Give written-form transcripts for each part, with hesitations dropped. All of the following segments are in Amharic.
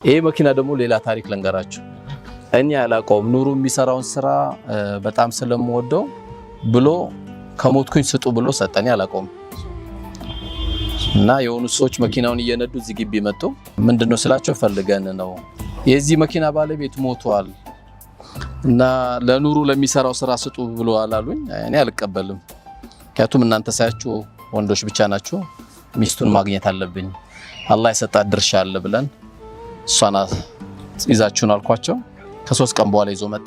ይሄ መኪና ደግሞ ሌላ ታሪክ ለንገራችሁ። እኛ ያላቀውም ኑሩ የሚሰራውን ስራ በጣም ስለምወደው ብሎ ከሞትኩኝ ስጡ ብሎ ሰጠኝ ያላቀውም እና የሆኑ ሰዎች መኪናውን እየነዱ እዚህ ግቢ መጡ። ምንድነው ስላቸው ፈልገን ነው የዚህ መኪና ባለቤት ሞቷል እና ለኑሩ ለሚሰራው ስራ ስጡ ብሎ አላሉኝ። እኔ አልቀበልም፣ ምክንያቱም እናንተ ሳያችሁ ወንዶች ብቻ ናችሁ፣ ሚስቱን ማግኘት አለብኝ፣ አላህ የሰጣት ድርሻ አለ ብለን እሷና ይዛችሁን አልኳቸው። ከ3 ቀን በኋላ ይዞ መጣ።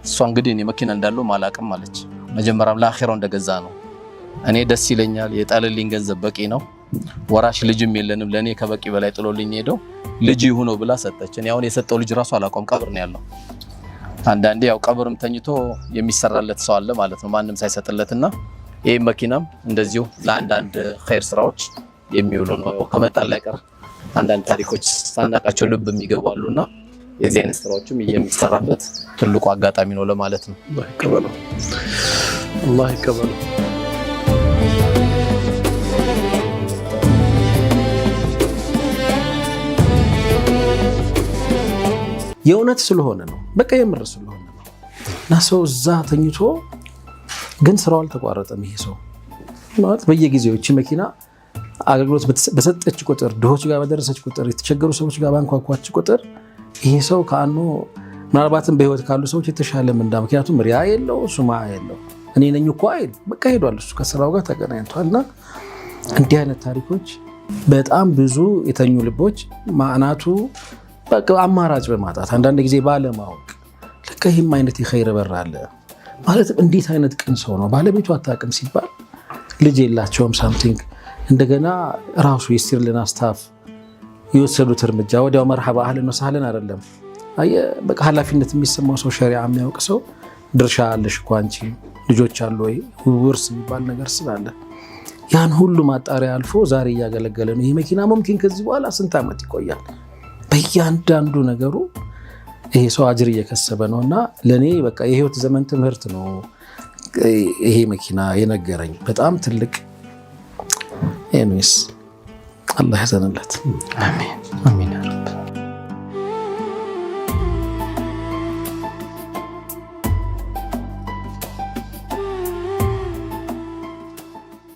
እሷ እንግዲህ እኔ መኪና እንዳለው ማላቅም አለች። መጀመሪያም ለአኺራው እንደገዛ ነው። እኔ ደስ ይለኛል፣ የጣለልኝ ገንዘብ በቂ ነው፣ ወራሽ ልጅም የለንም፣ ለኔ ከበቂ በላይ ጥሎልኝ ሄዶ ልጅ ይሁነው ብላ ሰጠችን። ያው የሰጠው ልጅ ራሱ አላቆም ቀብር ነው ያለው። አንዳንዴ ያው ቀብርም ተኝቶ የሚሰራለት ሰው አለ ማለት ነው ማንም ሳይሰጥለትና ይሄ መኪናም እንደዚሁ ለአንዳንድ ኸይር ስራዎች የሚውሉ ነው። ከመጣል ላይ ቀር አንዳንድ ታሪኮች ሳናቃቸው ልብ የሚገባሉና የዚህ አይነት ስራዎችም የሚሰራበት ትልቁ አጋጣሚ ነው ለማለት ነው። አላህ ይቀበለው፣ አላህ ይቀበለው። የእውነት ስለሆነ ነው፣ በቃ የምር ስለሆነ ነው። እና ሰው እዛ ተኝቶ ግን ስራው አልተቋረጠም። ይሄ ሰው ማለት በየጊዜው እቺ መኪና አገልግሎት በሰጠች ቁጥር፣ ድሆች ጋር በደረሰች ቁጥር፣ የተቸገሩ ሰዎች ጋር ባንኳኳች ቁጥር ይሄ ሰው ካኑ ምናልባትም በህይወት ካሉ ሰዎች የተሻለ ምንዳ፣ ምክንያቱም ሪያ የለው ሱማ የለው እኔ ነኝ እኮ አይል፣ በቃ ሄዷል እሱ ከስራው ጋር ተገናኝቷልና እንዲህ አይነት ታሪኮች በጣም ብዙ የተኙ ልቦች ማዕናቱ በቃ አማራጭ በማጣት አንዳንድ ጊዜ ባለማወቅ ለካ ይህም አይነት የኸይር በር አለ ማለት እንዴት አይነት ቅን ሰው ነው ባለቤቱ አታውቅም ሲባል ልጅ የላቸውም ሳምቲንግ እንደገና ራሱ የስቲርልና ስታፍ የወሰዱት እርምጃ ወዲያው መርሐባ አህለን ወሰህለን አይደለም። በቃ ኃላፊነት የሚሰማው ሰው ሸሪዓ የሚያውቅ ሰው ድርሻ አለሽ እኮ አንቺ ልጆች አሉ ወይ ውርስ የሚባል ነገር ስላለ ያን ሁሉ ማጣሪያ አልፎ ዛሬ እያገለገለ ነው። ይሄ መኪና ሙምኪን ከዚህ በኋላ ስንት ዓመት ይቆያል። በእያንዳንዱ ነገሩ ይሄ ሰው አጅር እየከሰበ ነውና ለኔ በቃ የህይወት ዘመን ትምህርት ነው ይሄ መኪና የነገረኝ በጣም ትልቅ ኤኒስ አላህ ያዘንለት። አሜን አሜን።